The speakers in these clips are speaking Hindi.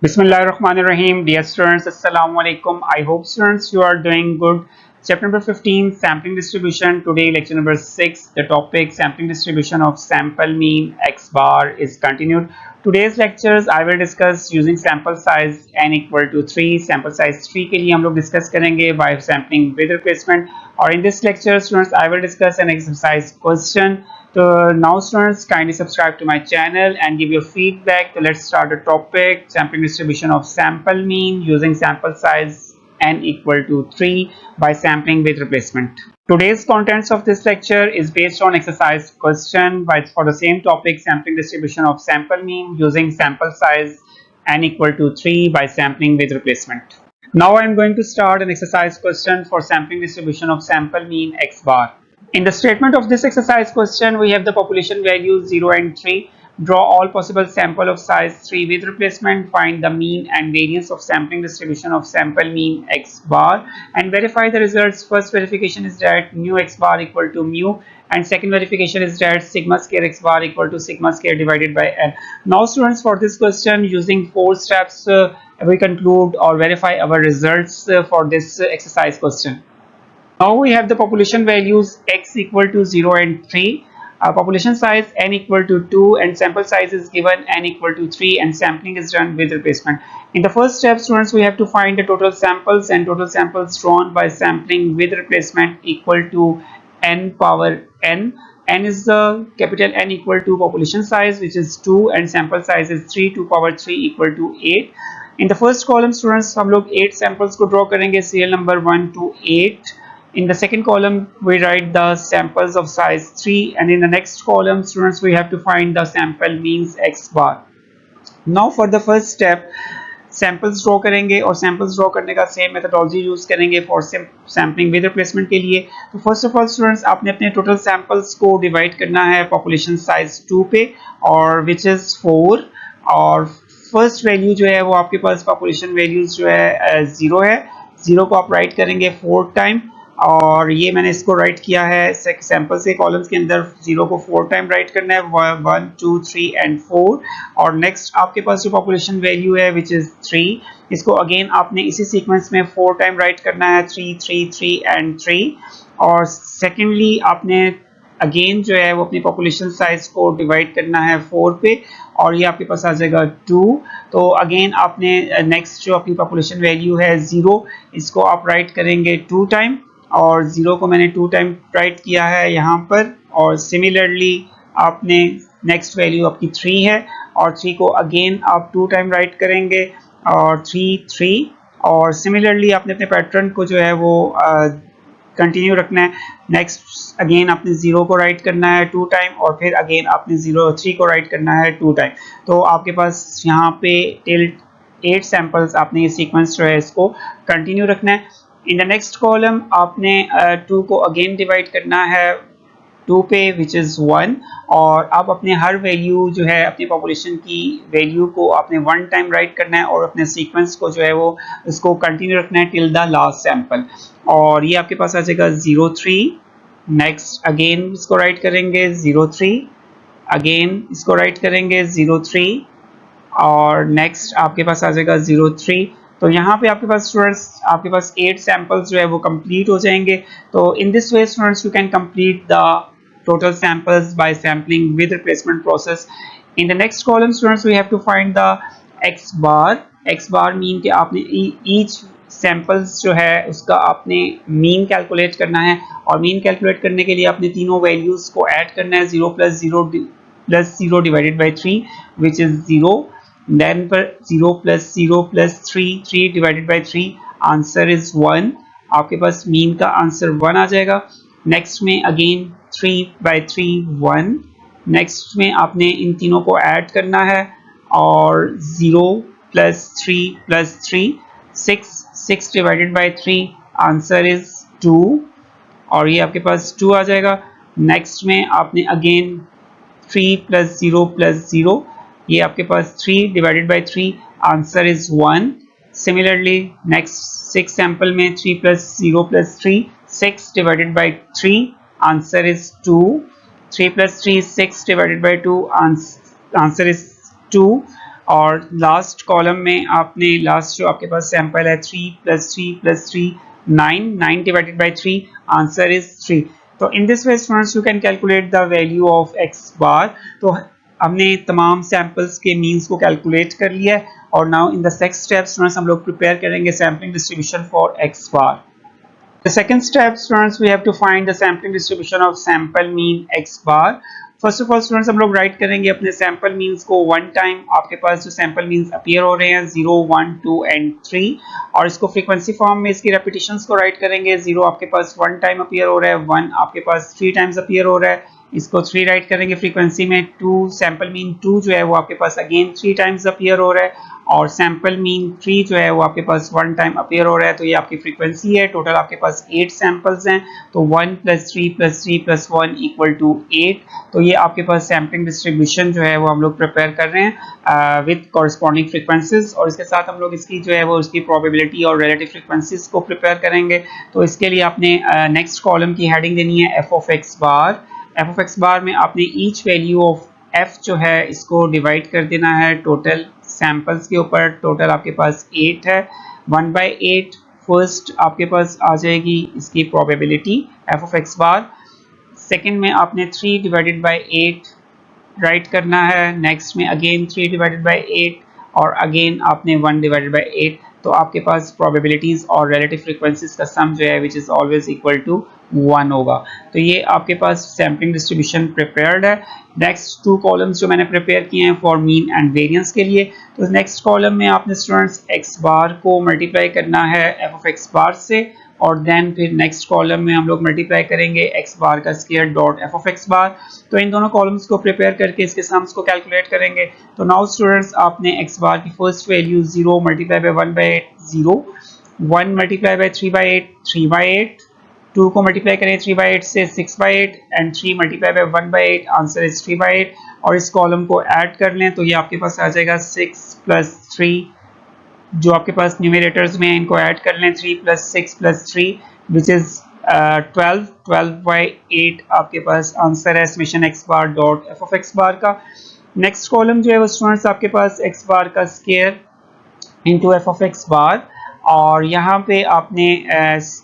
Bismillahirrahmanirrahim. Dear students, Assalamu alaikum. I hope students you are doing good. Chapter number 15, sampling distribution. Today lecture number 6, the topic sampling distribution of sample mean x bar is continued. Today's lectures I will discuss using sample size n equal to 3. Sample size 3 के लिए हम लोग discuss करेंगे by sampling with replacement. और in this lecture students I will discuss an exercise question. So now students, kindly subscribe to my channel and give your feedback. So let's start the topic, sampling distribution of sample mean using sample size n equal to 3 by sampling with replacement. Today's contents of this lecture is based on exercise question for the same topic, sampling distribution of sample mean using sample size n equal to 3 by sampling with replacement. Now I am going to start an exercise question for sampling distribution of sample mean x bar. In the statement of this exercise question, we have the population values 0 and 3. Draw all possible sample of size 3 with replacement. Find the mean and variance of sampling distribution of sample mean x bar and verify the results. First verification is that mu x bar equal to mu, and second verification is that sigma square x bar equal to sigma square divided by n. Now students, for this question using 4 steps we conclude or verify our results for this exercise question. Now we have the population values x equal to 0 and 3, population size n equal to 2, and sample size is given n equal to 3, and sampling is done with replacement. In the first step students, we have to find the total samples, and total samples drawn by sampling with replacement equal to n power n. N is the capital N equal to population size, which is 2, and sample size is 3, 2 power 3 equal to 8. In the first column students, हम लोग 8 samples को draw करेंगे, serial number 1 to 8. In the second column we write the samples of size 3, and in the next column students we have to find the sample means x bar. Now for the first step, samples draw करेंगे और samples draw करने का same methodology use करेंगे for sampling with replacement के लिए. तो first of all students, आपने अपने total samples को divide करना है population size 2 पे, और which is 4, और first value जो है वो आपके पास population values जो है 0 है. 0 को आप write करेंगे 4 टाइम, और ये मैंने इसको राइट किया है सैंपल्स के कॉलम्स के अंदर. 0 को 4 टाइम राइट करना है, 1 2 3 एंड 4. और नेक्स्ट आपके पास जो पॉपुलेशन वैल्यू है विच इज 3, इसको अगेन आपने इसी सीक्वेंस में 4 टाइम राइट करना है, 3 3 3 एंड 3. और सेकेंडली आपने अगेन जो है वो अपनी पॉपुलेशन साइज को डिवाइड करना है 4 पे, और ये आपके पास आ जाएगा 2. तो अगेन आपने नेक्स्ट जो आपकी पॉपुलेशन वैल्यू है 0, इसको आप राइट करेंगे 2 टाइम, और 0 को मैंने 2 टाइम राइट किया है यहाँ पर. और सिमिलरली आपने नेक्स्ट वैल्यू आपकी 3 है, और 3 को अगेन आप 2 टाइम राइट करेंगे, और 3 3. और सिमिलरली आपने अपने पैटर्न को जो है वो कंटिन्यू रखना है. नेक्स्ट अगेन आपने 0 को राइट करना है 2 टाइम, और फिर अगेन आपने 3 को राइट करना है 2 टाइम. तो आपके पास यहाँ पे टिल 8 सैंपल्स आपने ये सीक्वेंस जो है इसको कंटिन्यू रखना है. इन द नेक्स्ट कॉलम आपने 2 को अगेन डिवाइड करना है 2 पे विच इज़ 1, और अब अपने हर वैल्यू जो है अपनी पॉपुलेशन की वैल्यू को आपने 1 टाइम राइट करना है, और अपने सीक्वेंस को जो है वो इसको कंटिन्यू रखना है टिल द लास्ट सैंपल. और ये आपके पास आ जाएगा 0 3. नेक्स्ट अगेन इसको राइट करेंगे 0 3, अगेन इसको राइट करेंगे 0 3, और नेक्स्ट आपके पास आ जाएगा 0 3. तो यहाँ पे आपके पास स्टूडेंट्स आपके पास 8 सैंपल्स जो है वो कंप्लीट हो जाएंगे. तो in this way students you can complete the total samples by sampling with replacement process. In the next column students we have to find the X bar. X bar mean के आपने ईच सैंपल्स जो है उसका आपने मीन कैलकुलेट करना है, और मीन कैलकुलेट करने के लिए आपने तीनों वैल्यूज को ऐड करना है. 0 plus 0 divided by 3 which is 0. Then 0 plus 0 plus 3, 3 divided by 3, answer is 1. आपके पास मीन का आंसर 1 आ जाएगा. नेक्स्ट में अगेन 3 by 3 1. नेक्स्ट में आपने इन तीनों को ऐड करना है, और 0 plus 3 plus 3 6, 6 divided by 3, answer is 2, और ये आपके पास 2 आ जाएगा. नेक्स्ट में आपने अगेन 3 plus 0 plus 0, ये आपके पास 3 divided by 3, answer is 1. Similarly next 6 sample में 3 plus 0 plus 3, 6 divided by 3, answer is 2. 3 plus 3 6 divided by 2, answer is 2. और लास्ट कॉलम में आपने लास्ट जो आपके पास सैंपल है 3 + 3 + 3 9 डिवाइडेड बाई 3 आंसर इज 3। तो in this way students you can calculate the value of x bar. तो हमने तमाम सैंपल्स के मीन्स को कैलकुलेट कर लिया है और now in the next step students हम लोग प्रिपेयर करेंगे sampling distribution for x bar. The second step, students, we have to find the sampling distribution of sample mean x bar. First of all students हम लोग राइट करेंगे अपने सैंपल मीन्स को वन टाइम। आपके पास जो सैंपल मीन्स अपीयर हो रहे हैं 0, 1, 2 एंड 3 और इसको फ्रीक्वेंसी फॉर्म में इसकी रेपिटेशंस को राइट करेंगे। 0 आपके पास वन टाइम अपीयर हो रहा है, 1 आपके पास 3 टाइम्स अपीयर हो रहा है, इसको 3 राइट करेंगे फ्रीक्वेंसी में। 2 सैंपल मीन 2 जो है वो आपके पास अगेन 3 टाइम्स अपीयर हो रहा है और सैंपल मीन 3 जो है वो आपके पास वन टाइम अपीयर हो रहा है। तो ये आपकी फ्रीक्वेंसी है। टोटल आपके पास 8 सैंपल्स हैं तो 1 + 3 + 3 + 1 = 8। तो ये आपके पास सैम्पलिंग डिस्ट्रीब्यूशन जो है वो हम लोग प्रिपेयर कर रहे हैं विद कॉरस्पॉन्डिंग फ्रीक्वेंसीज और इसके साथ हम लोग इसकी जो है वो उसकी प्रोबेबिलिटी और रिलेटिव फ्रीक्वेंसीज को प्रिपेयर करेंगे। तो इसके लिए आपने नेक्स्ट कॉलम की हेडिंग देनी है f of x bar. f of x बार में आपने ईच वैल्यू ऑफ f जो है इसको डिवाइड कर देना है टोटल सैंपल्स के ऊपर। टोटल आपके पास 8 है, 1/8 फर्स्ट आपके पास आ जाएगी इसकी probability f of x bar. Second में आपने 3 डिवाइडेड बाई 8 राइट करना है। नेक्स्ट में अगेन 3 डिवाइडेड बाई 8 और अगेन आपने 1 डिवाइडेड बाई 8। तो आपके पास प्रोबेबिलिटीज और रिलेटिव फ्रीक्वेंसीज का सम जो है which is always equal to 1 होगा। तो ये आपके पास सैम्पलिंग डिस्ट्रीब्यूशन प्रिपेयर्ड है। नेक्स्ट 2 कॉलम्स जो मैंने प्रिपेयर किए हैं फॉर मीन एंड वेरिएंस के लिए। तो नेक्स्ट कॉलम में आपने स्टूडेंट्स x बार को मल्टीप्लाई करना है f of x बार से और देन फिर नेक्स्ट कॉलम में हम लोग मल्टीप्लाई करेंगे x बार का square dot f of x बार। तो इन दोनों कॉलम्स को प्रिपेयर करके इसके सम्स को कैलकुलेट करेंगे। तो नाउ स्टूडेंट्स आपने x बार की first value 0 multiply by 1/8 0, 1 multiply by 3/8 3/8, 2 को मल्टीप्लाई करें 3/8 से 6/8 and 3 multiply by 1/8 answer is 3/8 और इस कॉलम को ऐड कर लें तो ये आपके पास आ जाएगा 6 + 3। जो आपके पास न्यूमरेटर्स में इनको ऐड कर लें 3 + 6 + 3 विच इज 12/8 आपके पास आंसर है summation x bar dot f of x बार का। नेक्स्ट कॉलम जो है वो स्टूडेंट्स आपके पास x बार का square into f of x बार और यहाँ पे आपने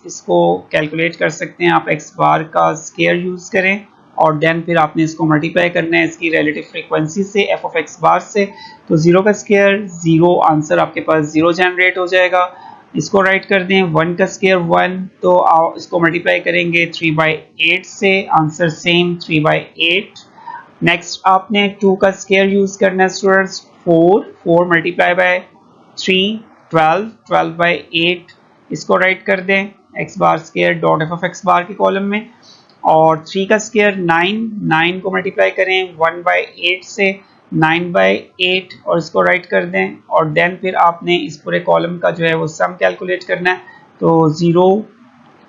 इसको कैलकुलेट कर सकते हैं आप x बार का स्क्वायर यूज करें और देन फिर आपने इसको मल्टीप्लाई करना है इसकी रिलेटिव फ्रीक्वेंसी से f of x बार से। तो 0 का स्क्वायर 0 आंसर आपके पास 0 जनरेट हो जाएगा। इसको राइट कर दें 1 का स्क्वायर 1 तो इसको मल्टीप्लाई करेंगे 3/8 से आंसर सेम 3/8। नेक्स्ट आपने 2 का स्क्वायर यूज करना है स्टूडेंट्स 4 मल्टीप्लाई बाय 3 12 12/8 इसको राइट कर दें x bar square dot f of x बार के कॉलम में और 3 का स्क्वायर 9 को मल्टीप्लाई करें 1/8 से 9/8 और इसको राइट कर दें और देन फिर आपने इस पूरे कॉलम का जो है वो सम कैलकुलेट करना है। तो 0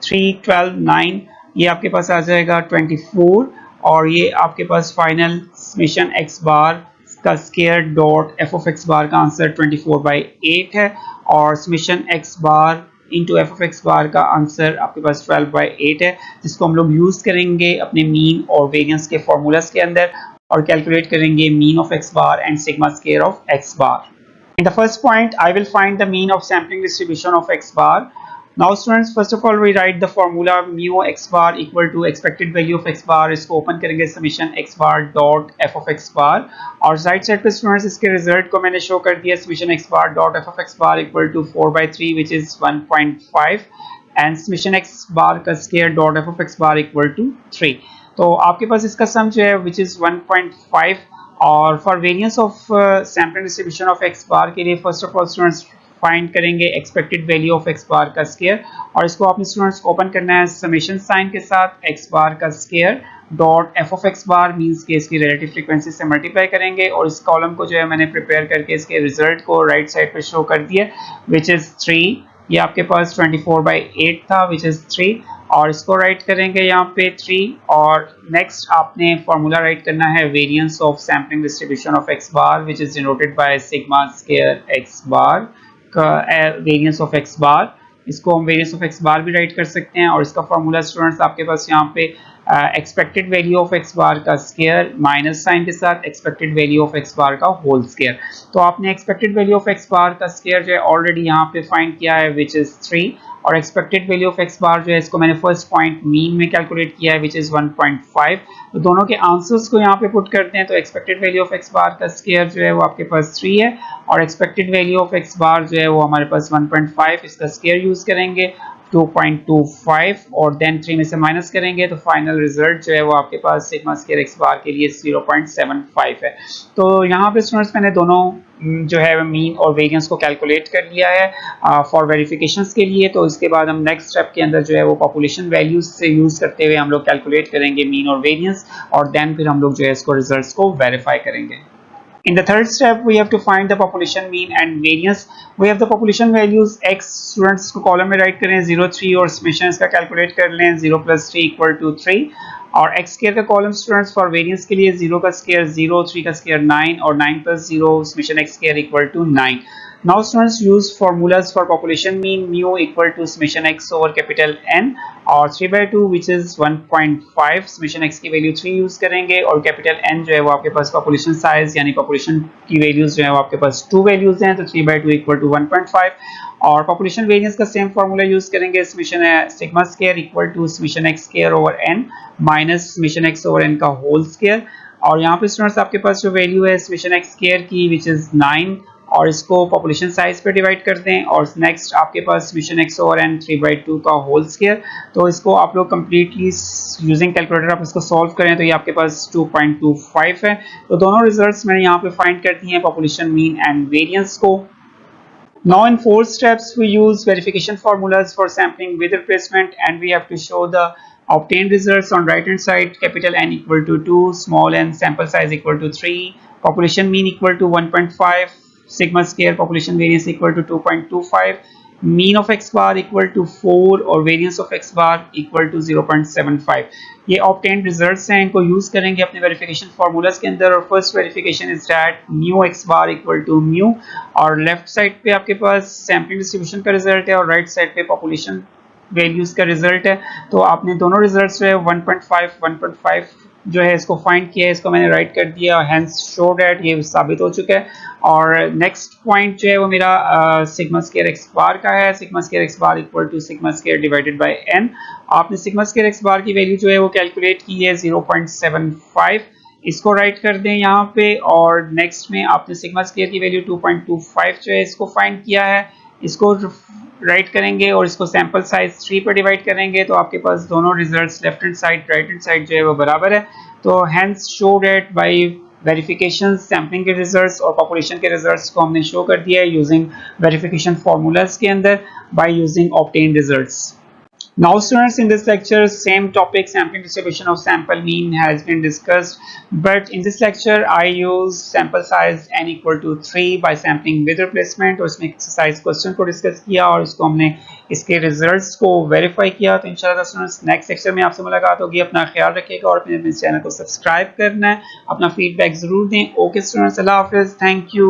3 12 9 ये आपके पास आ जाएगा 24 और ये आपके पास फाइनल समेशन x बार का square dot f of x बार का आंसर 24/8 है और summation x bar into f of x बार का आंसर आपके पास 12/8 है जिसको हम लोग यूज करेंगे अपने मीन और वेरिएंस के फॉर्मूलाज के अंदर और कैलकुलेट करेंगे mean of x bar and sigma square of x bar. In the first point, I will find the mean of sampling distribution of x bar. Now students, first of all we write the formula mu x bar equal to expected value of x bar। इसको ओपन करेंगे summation x bar dot f of x bar और राइट साइड पे स्टूडेंट्स इसके रिजल्ट को मैंने शो कर दिया summation x bar dot f of x bar equal to 4/3 which is 1.5 and summation x bar का square dot f of x bar equal to 3। तो आपके पास इसका सम जो है which is 1.5 और for variance of sampling distribution of x बार के लिए first of all students find करेंगे एक्सपेक्टेड वैल्यू ऑफ x बार का स्क्वायर और इसको आपने स्टूडेंट्स ओपन करना है समेशन साइन के साथ x बार का square dot f of x bar means के इसकी रिलेटिव फ्रीक्वेंसी से मल्टीप्लाई करेंगे और इस कॉलम को जो है मैंने प्रिपेयर करके इसके रिजल्ट को राइट साइड पे शो कर दिया विच इज 3। ये आपके पास 24/8 था विच इज 3 और इसको राइट करेंगे यहाँ पे 3 और नेक्स्ट आपने फॉर्मूला राइट करना है variance of sampling distribution of x bar which is denoted by sigma square x बार का वेरिएंस ऑफ x बार। इसको हम वेरिएंस ऑफ x बार भी राइट कर सकते हैं और इसका फॉर्मूला स्टूडेंट्स आपके पास यहाँ पे एक्सपेक्टेड वैल्यू ऑफ एक्स बार का स्क्वायर माइनस साइन के साथ एक्सपेक्टेड वैल्यू ऑफ एक्स बार का होल स्क्वायर। तो आपने एक्सपेक्टेड वैल्यू ऑफ एक्स बार का स्क्वायर जो है ऑलरेडी यहाँ पे फाइंड किया है विच इज 3, और एक्सपेक्टेड वैल्यू ऑफ एक्स बार जो है इसको मैंने फर्स्ट पॉइंट मीन में कैलकुलेट किया है विच इज 1.5। तो दोनों के आंसर्स को यहाँ पे पुट करते हैं। तो एक्सपेक्टेड वैल्यू ऑफ एक्स बार का स्क्वायर जो है वो आपके पास 3 है, और एक्सपेक्टेड वैल्यू ऑफ एक्स बार जो है वो हमारे पास 1.5, इसका स्क्वायर यूज करेंगे 2.25 और देन 3 में से माइनस करेंगे तो फाइनल रिजल्ट जो है वो आपके पास सिग्मा स्क्वायर एक्स बार के लिए 0.75 है। तो यहाँ पे स्टूडेंट्स मैंने दोनों जो है मीन और वेरिएंस को कैलकुलेट कर लिया है फॉर वेरिफिकेशंस के लिए। तो इसके बाद हम नेक्स्ट स्टेप के अंदर जो है वो पॉपुलेशन वैल्यूज से यूज करते हुए हम लोग कैलकुलेट करेंगे मीन और वेरिएंस, और देन फिर हम लोग जो है इसको रिजल्ट्स को वेरीफाई करेंगे। In the third step, we have to find the population mean and variance. We have the population values x, students को कॉलम में राइट करें 0, 3 और समेशन इसका कैलकुलेट कर लें 0 + 3 = 3, और x स्क्वायर का कॉलम स्टूडेंट्स फॉर वेरिएंस के लिए 0 का स्क्वायर 0, 3 का स्क्वायर 9 और 9 + 0 summation x square = 9। Now students use formulas for population mean mu = summation x over capital N और 3/2 which is 1.5 summation x की वैल्यू 3 यूज करेंगे, और कैपिटल N जो है वो आपके पास पॉपुलेशन साइज यानी पॉपुलेशन की वैल्यूज जो है वो आपके पास 2 वैल्यूज हैं, तो 3/2 = 1.5, और पॉपुलेशन वेरिएंस का सेम फार्मूला यूज करेंगे summation sigma square = summation x square over n minus summation x over n का होल स्क्वायर। और यहाँ पे स्टूडेंट्स आपके पास जो वैल्यू है summation x स्क्वायर की विच इज 9, और इसको पॉपुलेशन साइज पे डिवाइड कर दें, और नेक्स्ट आपके पास समेशन x ओवर n 3/2 का होल स्क्वायर। तो इसको आप लोग कंप्लीटली यूजिंग कैलकुलेटर आप इसको सॉल्व करें तो ये आपके पास 2.25 है। तो दोनों रिजल्ट्स मैंने यहाँ पे फाइंड कर दिए हैं पॉपुलेशन मीन एंड वेरिएंस को। Now in 4 steps we use verification formulas for sampling with replacement, and we have to show the obtained results on right hand side. Capital N = 2, small n sample size = 3, population mean = 1.5, sigma square population variance = 2.25, mean of x bar = 4 और variance of x bar = 0.75। ये obtained results हैं, इनको यूज करेंगे अपने वेरिफिकेशन फार्मूलाज के अंदर। और first verification is that mu x bar = mu, और लेफ्ट साइड पे आपके पास सैम्पलिंग डिस्ट्रीब्यूशन का रिजल्ट है और राइट साइड पे पॉपुलेशन वैल्यूज का रिजल्ट है। तो आपने दोनों रिजल्ट्स जो है 1.5 जो है इसको फाइंड किया है, इसको मैंने राइट कर दिया, हेंस शो दैट ये साबित हो चुका है। और नेक्स्ट पॉइंट जो है वो मेरा सिग्मा स्क्वायर एक्स बार का है। Sigma square x bar = sigma square divided by n। आपने सिग्मा स्क्वायर एक्स बार की वैल्यू जो है वो कैलकुलेट की है 0.75, इसको राइट कर दें यहाँ पे। और नेक्स्ट में आपने सिग्मा स्क्वायर की वैल्यू 2.25 जो है इसको फाइंड किया है, इसको राइट करेंगे और इसको सैंपल साइज 3 पर डिवाइड करेंगे तो आपके पास दोनों results left hand side right hand side जो है वो बराबर है। तो hence show that bye verification sampling के रिजल्ट्स और पॉपुलेशन के रिजल्ट्स को हमने शो कर दिया है यूजिंग वेरिफिकेशन फार्मूलाज के अंदर by using obtained results. Now students, in this lecture same topic sampling distribution of sample mean has been discussed, but in this lecture I use sample size n = 3 by sampling with replacement, और इसमें एक्सरसाइज क्वेश्चन को डिस्कस किया और इसको हमने इसके रिजल्ट्स को वेरीफाई किया। तो इंशाल्लाह स्टूडेंट्स नेक्स्ट लेक्चर में आपसे मुलाकात होगी। अपना ख्याल रखिएगा और अपने चैनल को सब्सक्राइब करना है, अपना फीडबैक जरूर दें। ओके स्टूडेंट्स, अल्लाह हाफिज़, थैंक यू।